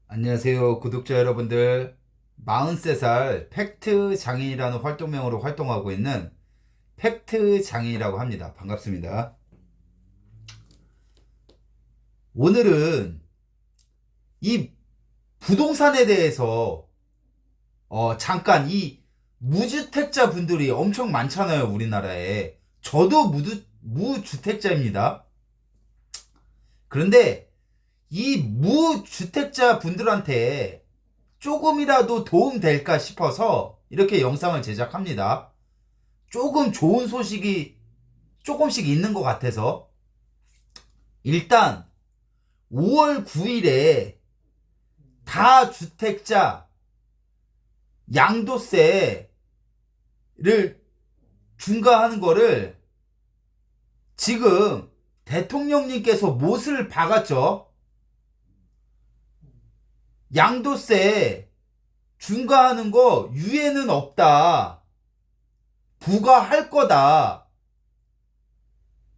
안녕하세요, 구독자 여러분들. 43살 팩트 장인이라는 활동명으로 활동하고 있는 팩트 장인이라고 합니다. 반갑습니다. 오늘은 이 부동산에 대해서 잠깐 이 무주택자 분들이 엄청 많잖아요, 우리나라에. 저도 무주택자입니다. 그런데 이 무주택자 분들한테 조금이라도 도움 될까 싶어서 이렇게 영상을 제작합니다. 조금 좋은 소식이 조금씩 있는 것 같아서. 일단 5월 9일에 다주택자 양도세를 중과하는 거를 지금 대통령님께서 못을 박았죠. 양도세 중과하는 거 유예는 없다. 부과할 거다.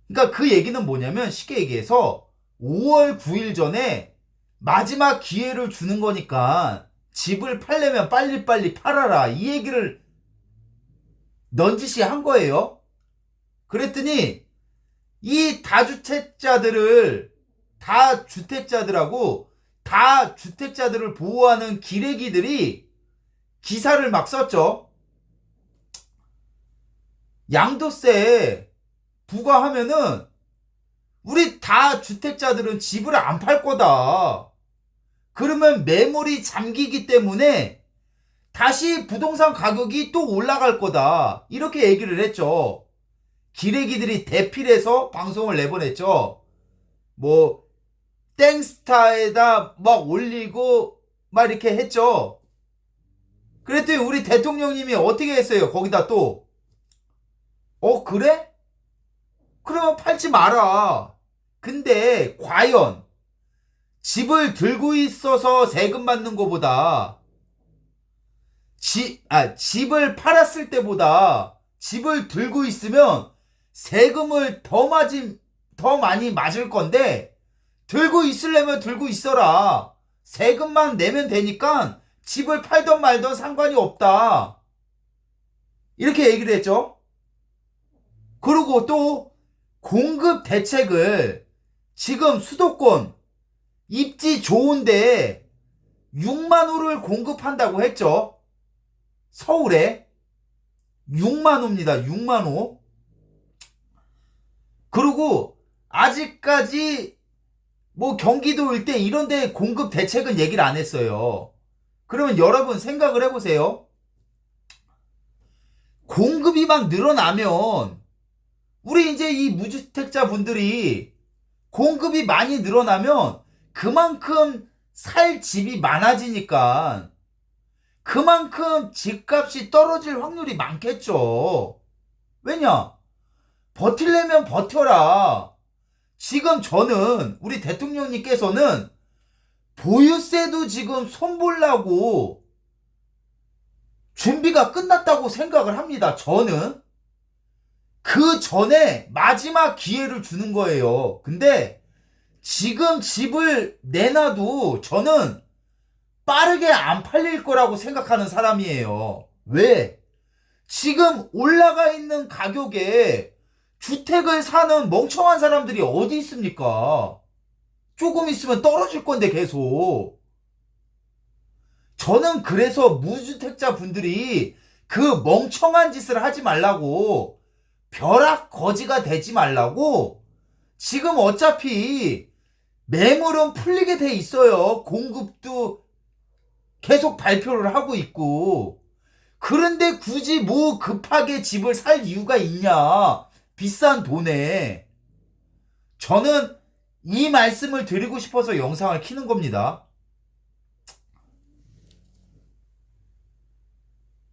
그러니까 그 얘기는 뭐냐면 쉽게 얘기해서 5월 9일 전에 마지막 기회를 주는 거니까 집을 팔려면 빨리빨리 팔아라. 이 얘기를 넌지시 한 거예요. 그랬더니 이 다주택자들하고 다주택자들을 보호하는 기레기들이 기사를 막 썼죠. 양도세 부과하면은 우리 다주택자들은 집을 안 팔 거다. 그러면 매물이 잠기기 때문에 다시 부동산 가격이 또 올라갈 거다. 이렇게 얘기를 했죠. 기레기들이 대필해서 방송을 내보냈죠. 뭐 땡스타에다 막 올리고 막 이렇게 했죠. 그랬더니 우리 대통령님이 어떻게 했어요? 거기다 또 그래? 그러면 팔지 마라. 근데 과연 집을 들고 있어서 세금 받는 것보다 집을 팔았을 때보다 집을 들고 있으면 세금을 더 많이 맞을 건데, 들고 있으려면 들고 있어라. 세금만 내면 되니까 집을 팔던 말던 상관이 없다. 이렇게 얘기를 했죠. 그리고 또 공급 대책을 지금 수도권 입지 좋은데 6만 호를 공급한다고 했죠. 서울에 6만 호입니다. 6만 호. 그리고 아직까지 뭐 경기도 일대 이런 데 공급 대책은 얘기를 안 했어요. 그러면 여러분 생각을 해보세요. 공급이 막 늘어나면 우리 이제 이 무주택자 분들이 공급이 많이 늘어나면 그만큼 살 집이 많아지니까 그만큼 집값이 떨어질 확률이 많겠죠. 왜냐? 버틸려면 버텨라. 지금 저는 우리 대통령님께서는 보유세도 지금 손보려고 준비가 끝났다고 생각을 합니다. 저는 그 전에 마지막 기회를 주는 거예요. 근데 지금 집을 내놔도 저는 빠르게 안 팔릴 거라고 생각하는 사람이에요. 왜? 지금 올라가 있는 가격에 주택을 사는 멍청한 사람들이 어디 있습니까? 조금 있으면 떨어질 건데 계속. 저는 그래서 무주택자 분들이 그 멍청한 짓을 하지 말라고, 벼락 거지가 되지 말라고, 지금 어차피 매물은 풀리게 돼 있어요. 공급도 계속 발표를 하고 있고. 그런데 굳이 뭐 급하게 집을 살 이유가 있냐? 비싼 돈에. 저는 이 말씀을 드리고 싶어서 영상을 키는 겁니다.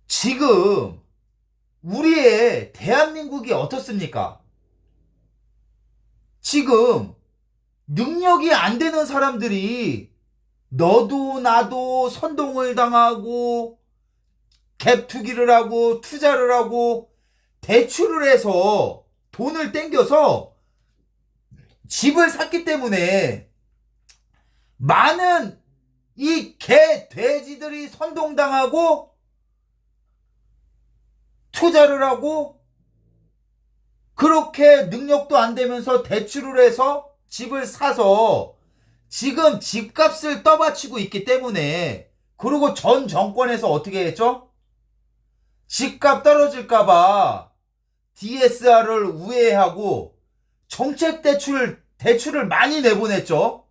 지금 우리의 대한민국이 어떻습니까? 지금 능력이 안 되는 사람들이 너도 나도 선동을 당하고 갭 투기를 하고 투자를 하고 대출을 해서 돈을 땡겨서 집을 샀기 때문에 많은 이 개 돼지들이 선동당하고 투자를 하고 그렇게 능력도 안 되면서 대출을 해서 집을 사서 지금 집값을 떠받치고 있기 때문에, 그리고 전 정권에서 어떻게 했죠? 집값 떨어질까봐 DSR을 우회하고 정책 대출을 많이 내보냈죠.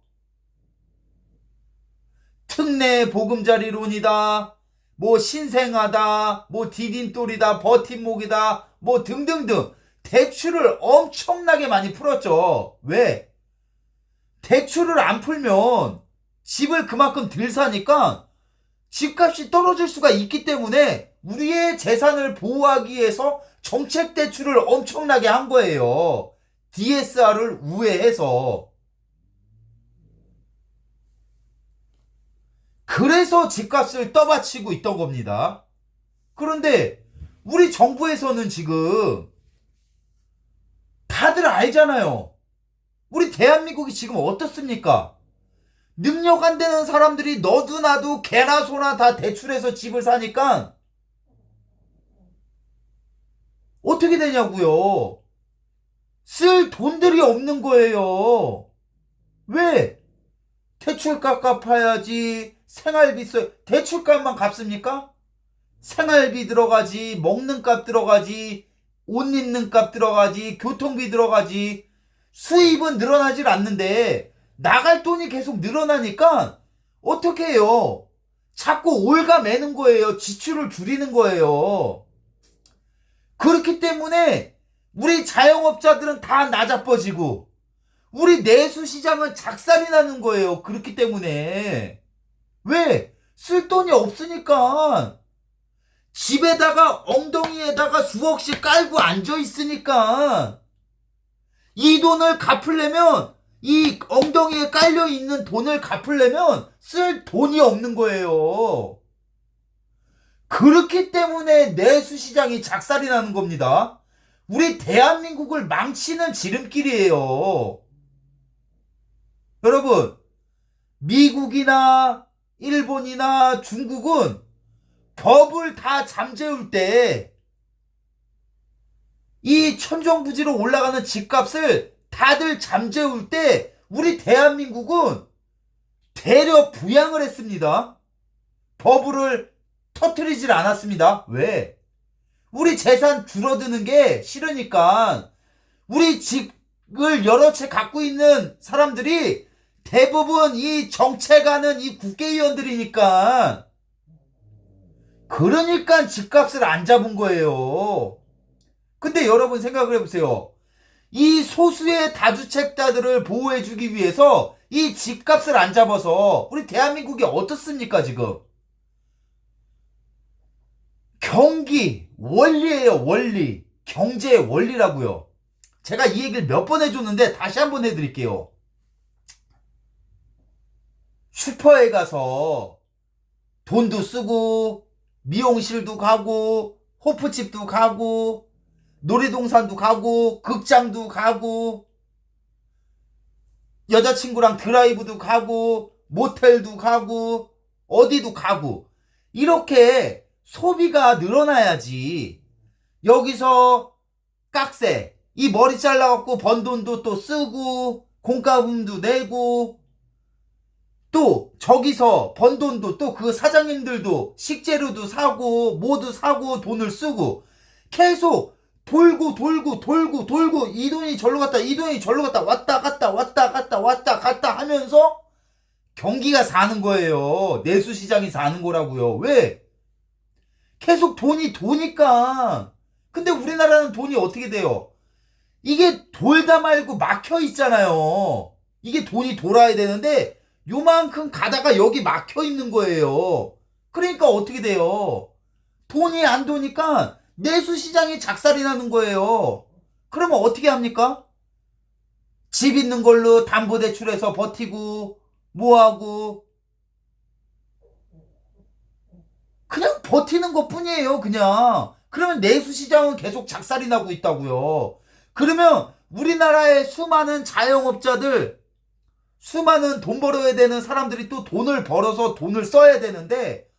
특례 보금자리론이다, 뭐 신생아다, 뭐 디딘돌이다, 버팀목이다, 뭐 등등등 대출을 엄청나게 많이 풀었죠. 왜? 대출을 안 풀면 집을 그만큼 덜 사니까 집값이 떨어질 수가 있기 때문에 우리의 재산을 보호하기 위해서 정책 대출을 엄청나게 한 거예요. DSR을 우회해서. 그래서 집값을 떠받치고 있던 겁니다. 그런데 우리 정부에서는 지금 다들 알잖아요. 우리 대한민국이 지금 어떻습니까? 능력 안 되는 사람들이 너도 나도 개나 소나 다 대출해서 집을 사니까 어떻게 되냐고요. 쓸 돈들이 없는 거예요. 왜? 대출값 갚아야지. 생활비 대출값만 갚습니까? 생활비 들어가지, 먹는 값 들어가지, 옷 입는 값 들어가지, 교통비 들어가지. 수입은 늘어나질 않는데 나갈 돈이 계속 늘어나니까 어떻게 해요? 자꾸 올가매는 거예요. 지출을 줄이는 거예요. 그렇기 때문에 우리 자영업자들은 다 나자빠지고 우리 내수시장은 작살이 나는 거예요. 그렇기 때문에. 왜? 쓸 돈이 없으니까. 집에다가 엉덩이에다가 수억씩 깔고 앉아 있으니까 이 돈을 갚으려면, 이 엉덩이에 깔려 있는 돈을 갚으려면 쓸 돈이 없는 거예요. 그렇기 때문에 내수시장이 작살이 나는 겁니다. 우리 대한민국을 망치는 지름길이에요. 여러분, 미국이나 일본이나 중국은 법을 다 잠재울 때 이 천정부지로 올라가는 집값을 다들 잠재울 때 우리 대한민국은 대려 부양을 했습니다. 버블을 터트리질 않았습니다. 왜? 우리 재산 줄어드는 게 싫으니까. 우리 집을 여러 채 갖고 있는 사람들이 대부분 이 정책하는 이 국회의원들이니까. 그러니까 집값을 안 잡은 거예요. 근데 여러분 생각을 해보세요. 이 소수의 다주택자들을 보호해주기 위해서 이 집값을 안 잡아서 우리 대한민국이 어떻습니까 지금? 경기 원리예요. 원리. 경제의 원리라고요. 제가 이 얘기를 몇 번 해줬는데 다시 한번 해드릴게요. 슈퍼에 가서 돈도 쓰고 미용실도 가고 호프집도 가고 놀이동산도 가고 극장도 가고 여자친구랑 드라이브도 가고 모텔도 가고 어디도 가고 이렇게 소비가 늘어나야지. 여기서 깍세 이 머리 잘라갖고 번 돈도 또 쓰고 공과금도 내고 또 저기서 번 돈도 또 그 사장님들도 식재료도 사고 뭐도 사고 돈을 쓰고 계속 돌고 이 돈이 절로 갔다 이 돈이 절로 갔다 왔다 갔다 하면서 경기가 사는 거예요. 내수시장이 사는 거라고요. 왜? 계속 돈이 도니까. 근데 우리나라는 돈이 어떻게 돼요? 이게 돌다 말고 막혀 있잖아요. 이게 돈이 돌아야 되는데 요만큼 가다가 여기 막혀 있는 거예요. 그러니까 어떻게 돼요? 돈이 안 도니까 내수시장이 작살이 나는 거예요. 그러면 어떻게 합니까? 집 있는 걸로 담보대출해서 버티고 뭐하고 그냥 버티는 것 뿐이에요. 그냥. 그러면 내수시장은 계속 작살이 나고 있다고요. 그러면 우리나라의 수많은 자영업자들 수많은 돈 벌어야 되는 사람들이 또 돈을 벌어서 돈을 써야 되는데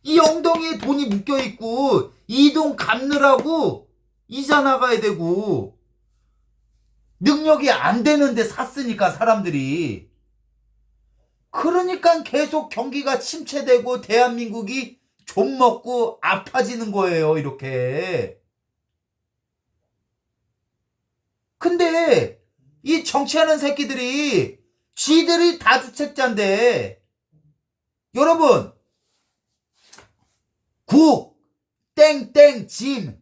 이 엉덩이에 돈이 묶여있고 이 돈 갚느라고 이자 나가야 되고 능력이 안 되는데 샀으니까 사람들이. 그러니까 계속 경기가 침체되고 대한민국이 좀 먹고 아파지는 거예요, 이렇게. 근데 이 정치하는 새끼들이 쥐들이 다 주책자인데 여러분 국 땡땡 짐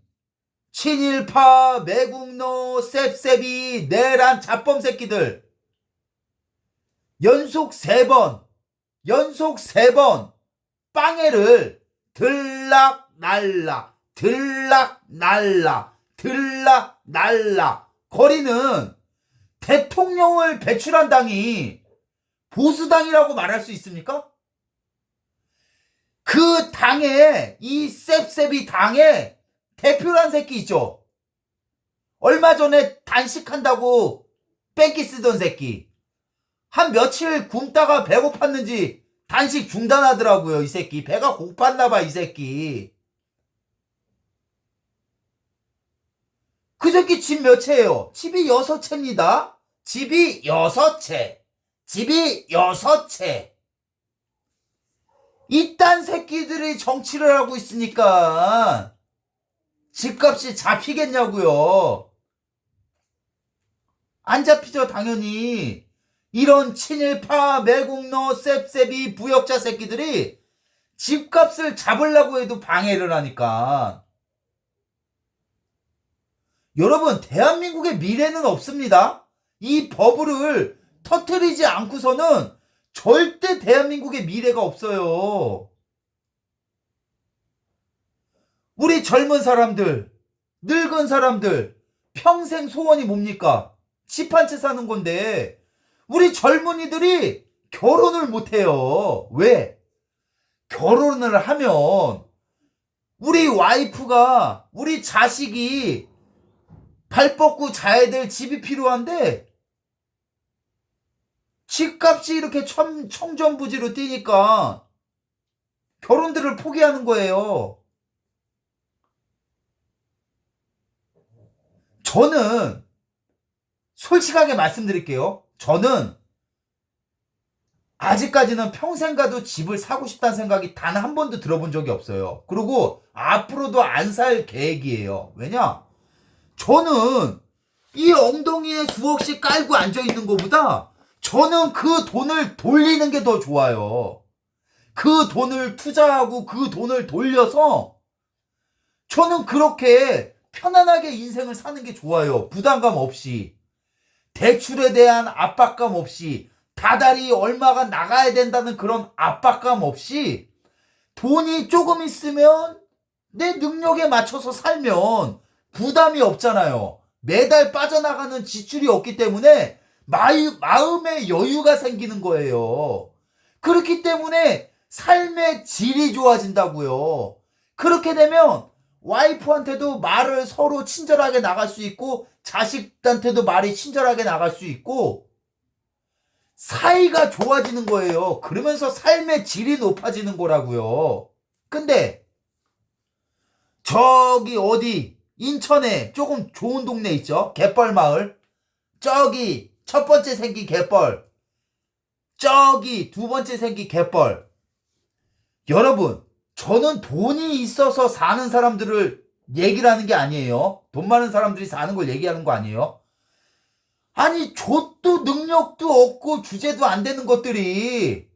친일파 매국노 셉셉이 내란 잡범 새끼들 연속 3번 빵해를 들락날락 거리는 대통령을 배출한 당이 보수당이라고 말할 수 있습니까? 그 당에 이 셉셉이 당에 대표란 새끼 있죠. 얼마 전에 단식한다고 뺑기 쓰던 새끼. 한 며칠 굶다가 배고팠는지 단식 중단하더라고요. 이 새끼 배가 고팠나봐. 이 새끼 그 새끼 집 몇 채예요? 집이 6채입니다. 집이 6채. 이딴 새끼들이 정치를 하고 있으니까 집값이 잡히겠냐고요. 안 잡히죠, 당연히. 이런 친일파 매국노 셉셉이 부역자 새끼들이 집값을 잡으려고 해도 방해를 하니까. 여러분, 대한민국의 미래는 없습니다. 이 버블을 터뜨리지 않고서는 절대 대한민국의 미래가 없어요. 우리 젊은 사람들, 늙은 사람들 평생 소원이 뭡니까? 집 한 채 사는 건데 우리 젊은이들이 결혼을 못해요. 왜? 결혼을 하면 우리 와이프가, 우리 자식이 발 뻗고 자야 될 집이 필요한데 집값이 이렇게 청정부지로 뛰니까 결혼들을 포기하는 거예요. 저는 솔직하게 말씀드릴게요. 저는 아직까지는 평생 가도 집을 사고 싶다는 생각이 단 한 번도 들어본 적이 없어요. 그리고 앞으로도 안 살 계획이에요. 왜냐? 저는 이 엉덩이에 수억씩 깔고 앉아있는 것보다 저는 그 돈을 돌리는 게 더 좋아요. 그 돈을 투자하고 그 돈을 돌려서 저는 그렇게 편안하게 인생을 사는 게 좋아요. 부담감 없이. 대출에 대한 압박감 없이. 다달이 얼마가 나가야 된다는 그런 압박감 없이 돈이 조금 있으면 내 능력에 맞춰서 살면 부담이 없잖아요. 매달 빠져나가는 지출이 없기 때문에 마음의 여유가 생기는 거예요. 그렇기 때문에 삶의 질이 좋아진다고요. 그렇게 되면 와이프한테도 말을 서로 친절하게 나갈 수 있고 자식한테도 말이 친절하게 나갈 수 있고 사이가 좋아지는 거예요. 그러면서 삶의 질이 높아지는 거라고요. 근데 저기 어디 인천에 조금 좋은 동네 있죠? 갯벌마을. 저기 첫 번째 생긴 갯벌. 저기 두 번째 생긴 갯벌. 여러분, 저는 돈이 있어서 사는 사람들을 얘기를 하는 게 아니에요. 돈 많은 사람들이 사는 걸 얘기하는 거 아니에요. 아니, 족도 능력도 없고 주제도 안 되는 것들이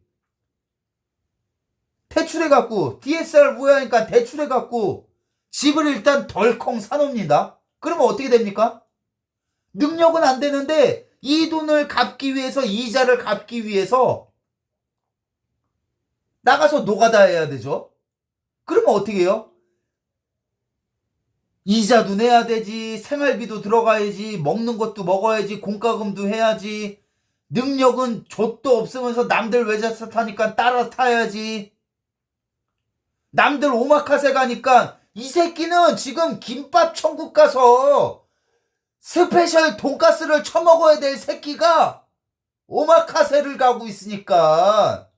대출해갖고 DSR 부여하니까 대출해갖고 집을 일단 덜컹 사놉니다. 그러면 어떻게 됩니까? 능력은 안 되는데 이 돈을 갚기 위해서, 이자를 갚기 위해서 나가서 노가다 해야 되죠. 그러면 어떻게 해요? 이자도 내야 되지, 생활비도 들어가야지, 먹는 것도 먹어야지, 공과금도 해야지. 능력은 족도 없으면서 남들 외제차 타니까 따라 타야지. 남들 오마카세 가니까 이 새끼는 지금 김밥 천국 가서 스페셜 돈가스를 처먹어야 될 새끼가 오마카세를 가고 있으니까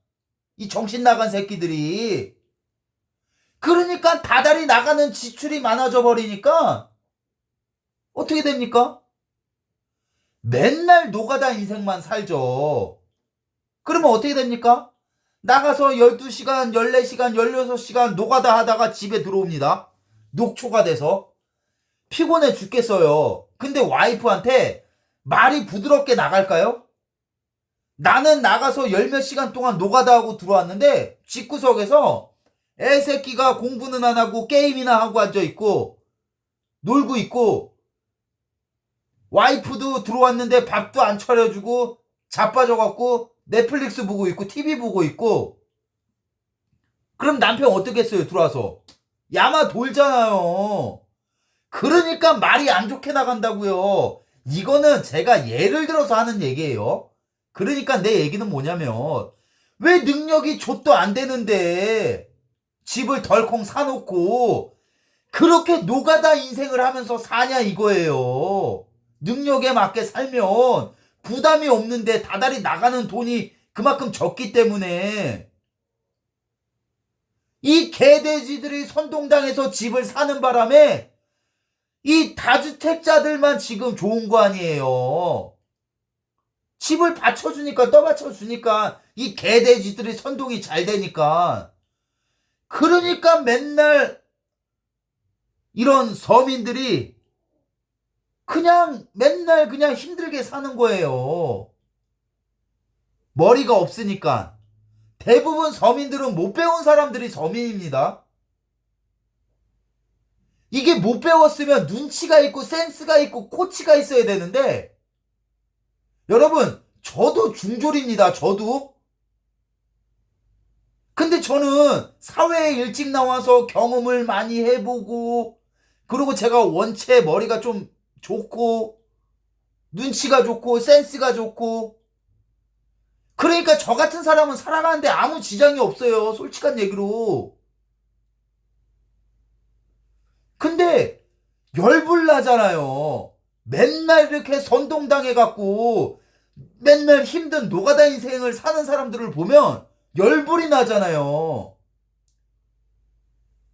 이 정신 나간 새끼들이. 그러니까 다달이 나가는 지출이 많아져 버리니까 어떻게 됩니까? 맨날 노가다 인생만 살죠. 그러면 어떻게 됩니까? 나가서 12시간, 14시간, 16시간 노가다 하다가 집에 들어옵니다. 녹초가 돼서. 피곤해 죽겠어요. 근데 와이프한테 말이 부드럽게 나갈까요? 나는 나가서 열 몇 시간 동안 노가다 하고 들어왔는데 집구석에서 애새끼가 공부는 안 하고 게임이나 하고 앉아있고 놀고 있고, 와이프도 들어왔는데 밥도 안 차려주고 자빠져갖고 넷플릭스 보고 있고 TV 보고 있고. 그럼 남편 어떻겠어요? 들어와서 야마 돌잖아요. 그러니까 말이 안 좋게 나간다고요. 이거는 제가 예를 들어서 하는 얘기예요. 그러니까 내 얘기는 뭐냐면, 왜 능력이 좆도 안 되는데 집을 덜컹 사놓고 그렇게 노가다 인생을 하면서 사냐 이거예요. 능력에 맞게 살면 부담이 없는데 다달이 나가는 돈이 그만큼 적기 때문에. 이 개돼지들이 선동당해서 집을 사는 바람에 이 다주택자들만 지금 좋은 거 아니에요. 집을 받쳐주니까, 떠받쳐주니까 이 개돼지들이 선동이 잘 되니까. 그러니까 맨날 이런 서민들이 그냥 맨날 그냥 힘들게 사는 거예요. 머리가 없으니까. 대부분 서민들은 못 배운 사람들이 서민입니다. 이게 못 배웠으면 눈치가 있고 센스가 있고 코치가 있어야 되는데, 여러분, 저도 중졸입니다. 저도. 근데 저는 사회에 일찍 나와서 경험을 많이 해보고, 그리고 제가 원체 머리가 좀 좋고 눈치가 좋고 센스가 좋고, 그러니까 저 같은 사람은 살아가는데 아무 지장이 없어요. 솔직한 얘기로. 근데 열불나잖아요. 맨날 이렇게 선동당해갖고 맨날 힘든 노가다 인생을 사는 사람들을 보면 열불이 나잖아요.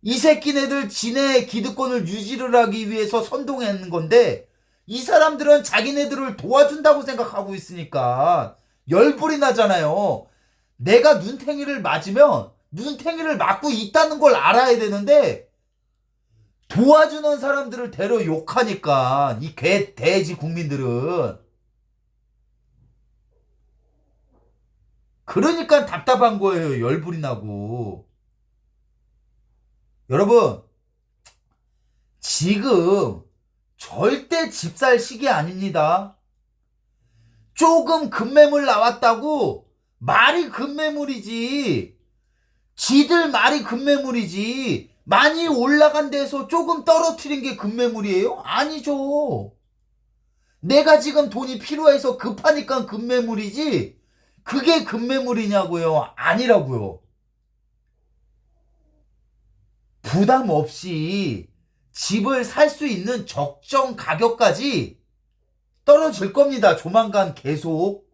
이 새끼네들 지네 기득권을 유지를 하기 위해서 선동하는 건데, 이 사람들은 자기네들을 도와준다고 생각하고 있으니까 열불이 나잖아요. 내가 눈탱이를 맞으면 눈탱이를 맞고 있다는 걸 알아야 되는데, 도와주는 사람들을 대려 욕하니까 이 개 돼지 국민들은. 그러니까 답답한 거예요. 열불이 나고. 여러분, 지금 절대 집 살 시기 아닙니다. 조금 급매물 나왔다고 말이 급매물이지. 지들 말이 급매물이지. 많이 올라간 데서 조금 떨어뜨린 게 급매물이에요? 아니죠. 내가 지금 돈이 필요해서 급하니까 급매물이지, 그게 급매물이냐고요? 아니라고요. 부담 없이 집을 살 수 있는 적정 가격까지 떨어질 겁니다. 조만간 계속.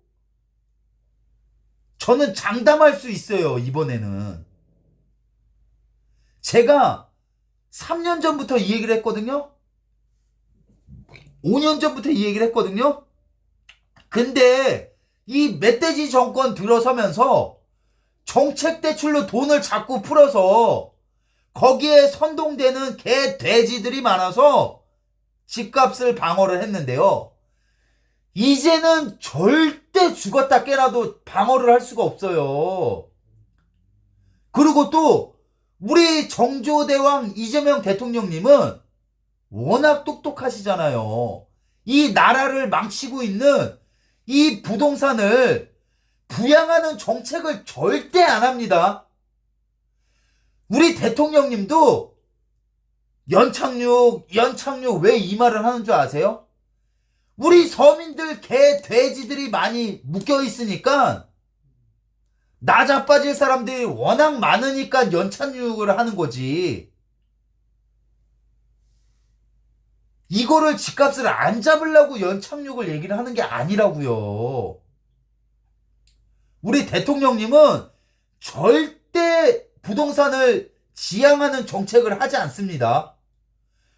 저는 장담할 수 있어요. 이번에는. 제가 3년 전부터 이 얘기를 했거든요. 5년 전부터 이 얘기를 했거든요. 근데 이 멧돼지 정권 들어서면서 정책 대출로 돈을 자꾸 풀어서 거기에 선동되는 개 돼지들이 많아서 집값을 방어를 했는데요. 이제는 절대 죽었다 깨나도 방어를 할 수가 없어요. 그리고 또 우리 정조대왕 이재명 대통령님은 워낙 똑똑하시잖아요. 이 나라를 망치고 있는 이 부동산을 부양하는 정책을 절대 안 합니다. 우리 대통령님도 연착륙 왜 이 말을 하는 줄 아세요? 우리 서민들 개 돼지들이 많이 묶여 있으니까, 나 자빠질 사람들이 워낙 많으니까 연착륙을 하는 거지. 이거를 집값을 안 잡으려고 연착륙을 얘기를 하는 게 아니라고요. 우리 대통령님은 절대 부동산을 지향하는 정책을 하지 않습니다.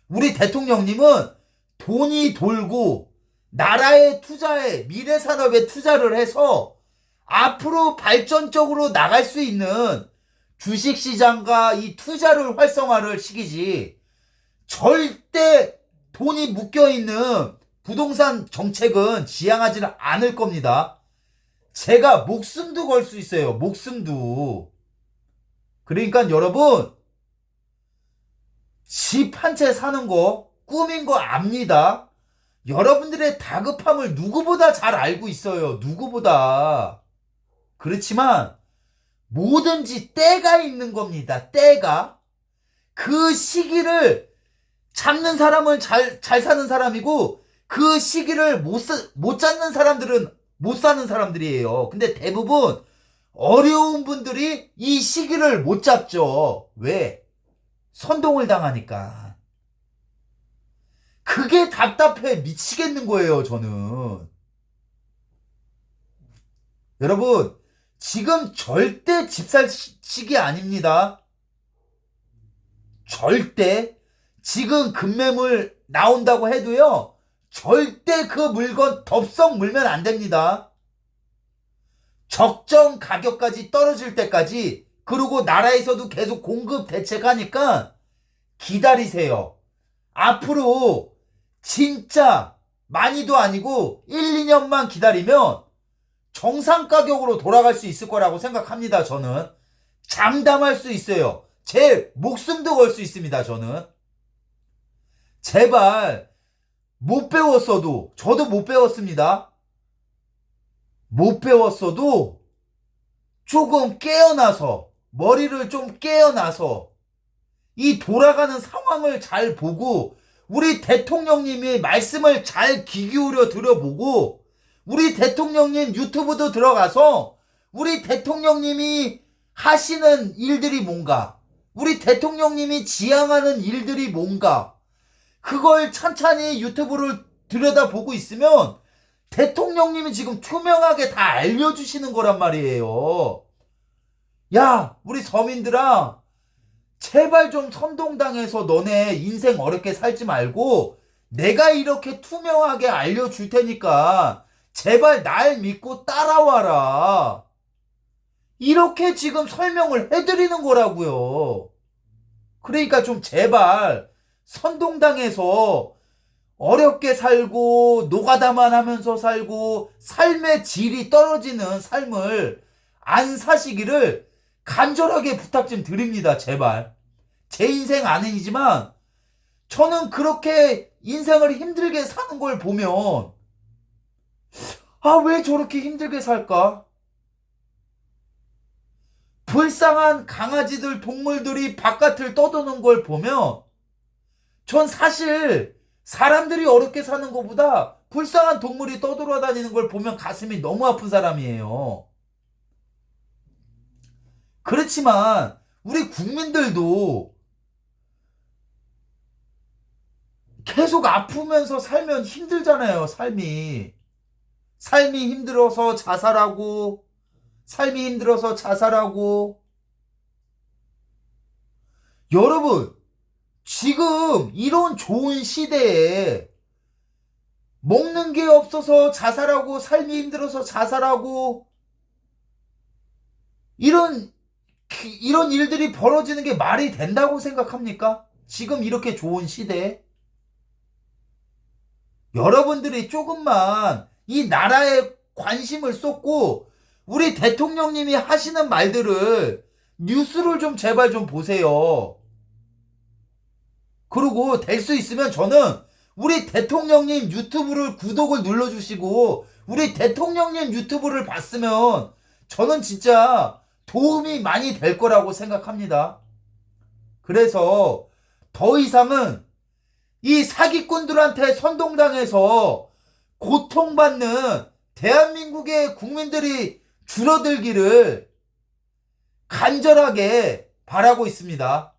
우리 대통령님은 돈이 돌고 나라의 투자에 미래산업에 투자를 해서 앞으로 발전적으로 나갈 수 있는 주식시장과 이 투자를 활성화를 시키지 절대 돈이 묶여있는 부동산 정책은 지향하지는 않을 겁니다. 제가 목숨도 걸 수 있어요. 목숨도. 그러니까 여러분 집 한 채 사는 거 꿈인 거 압니다. 여러분들의 다급함을 누구보다 잘 알고 있어요. 누구보다. 그렇지만 뭐든지 때가 있는 겁니다. 때가. 그 시기를 잡는 사람은 잘 사는 사람이고 그 시기를 못 잡는 사람들은 못 사는 사람들이에요. 근데 대부분 어려운 분들이 이 시기를 못 잡죠. 왜? 선동을 당하니까. 그게 답답해 미치겠는 거예요, 저는. 여러분, 지금 절대 집 살 시기 아닙니다. 절대. 지금 급매물 나온다고 해도요, 절대 그 물건 덥석 물면 안 됩니다. 적정 가격까지 떨어질 때까지, 그리고 나라에서도 계속 공급 대책하니까 기다리세요. 앞으로 진짜 많이도 아니고 1, 2년만 기다리면 정상 가격으로 돌아갈 수 있을 거라고 생각합니다. 저는 장담할 수 있어요. 제 목숨도 걸 수 있습니다. 저는 제발 못 배웠어도 저도 못 배웠습니다. 못 배웠어도 조금 깨어나서 머리를 좀 깨어나서 이 돌아가는 상황을 잘 보고 우리 대통령님의 말씀을 잘 귀 기울여 들어보고 우리 대통령님 유튜브도 들어가서 우리 대통령님이 하시는 일들이 뭔가 우리 대통령님이 지향하는 일들이 뭔가 그걸 찬찬히 유튜브를 들여다보고 있으면 대통령님이 지금 투명하게 다 알려주시는 거란 말이에요. 야, 우리 서민들아, 제발 좀 선동당해서 너네 인생 어렵게 살지 말고 내가 이렇게 투명하게 알려줄 테니까 제발 날 믿고 따라와라. 이렇게 지금 설명을 해드리는 거라고요. 그러니까 좀 제발 선동당해서 어렵게 살고 노가다만 하면서 살고 삶의 질이 떨어지는 삶을 안 사시기를 간절하게 부탁 좀 드립니다. 제발. 제 인생 아니지만 저는 그렇게 인생을 힘들게 사는 걸 보면 왜 저렇게 힘들게 살까? 불쌍한 강아지들, 동물들이 바깥을 떠도는 걸 보면 전 사실 사람들이 어렵게 사는 것보다 불쌍한 동물이 떠돌아다니는 걸 보면 가슴이 너무 아픈 사람이에요. 그렇지만 우리 국민들도 계속 아프면서 살면 힘들잖아요. 삶이 힘들어서 자살하고 삶이 힘들어서 자살하고 여러분 지금 이런 좋은 시대에 먹는 게 없어서 자살하고 삶이 힘들어서 자살하고 이런 일들이 벌어지는 게 말이 된다고 생각합니까? 지금 이렇게 좋은 시대에 여러분들이 조금만 이 나라에 관심을 쏟고 우리 대통령님이 하시는 말들을 뉴스를 좀 제발 좀 보세요. 그리고 될 수 있으면 저는 우리 대통령님 유튜브를 구독을 눌러주시고 우리 대통령님 유튜브를 봤으면 저는 진짜 도움이 많이 될 거라고 생각합니다. 그래서 더 이상은 이 사기꾼들한테 선동당해서 고통받는 대한민국의 국민들이 줄어들기를 간절하게 바라고 있습니다.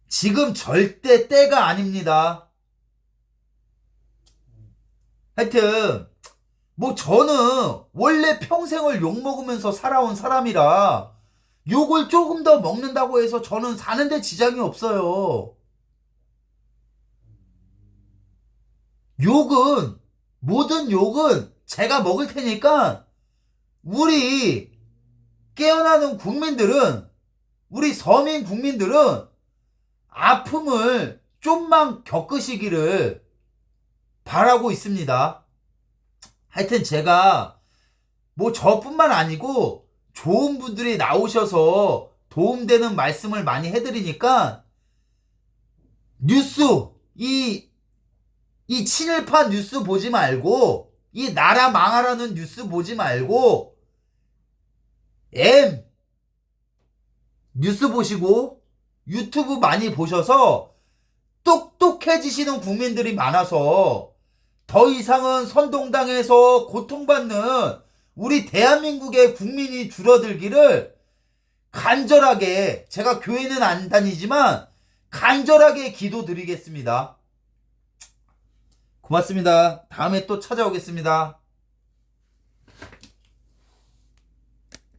지금 절대 때가 아닙니다. 하여튼 뭐 저는 원래 평생을 욕먹으면서 살아온 사람이라 욕을 조금 더 먹는다고 해서 저는 사는데 지장이 없어요. 욕은, 모든 욕은 제가 먹을 테니까 우리 깨어나는 국민들은, 우리 서민 국민들은 아픔을 좀만 겪으시기를 바라고 있습니다. 하여튼 제가 뭐 저뿐만 아니고 좋은 분들이 나오셔서 도움되는 말씀을 많이 해드리니까 뉴스, 이 친일파 뉴스 보지 말고, 이 나라 망하라는 뉴스 보지 말고, M 뉴스 보시고 유튜브 많이 보셔서 똑똑해지시는 국민들이 많아서 더 이상은 선동당해서 고통받는 우리 대한민국의 국민이 줄어들기를 간절하게, 제가 교회는 안 다니지만 간절하게 기도드리겠습니다. 고맙습니다. 다음에 또 찾아오겠습니다.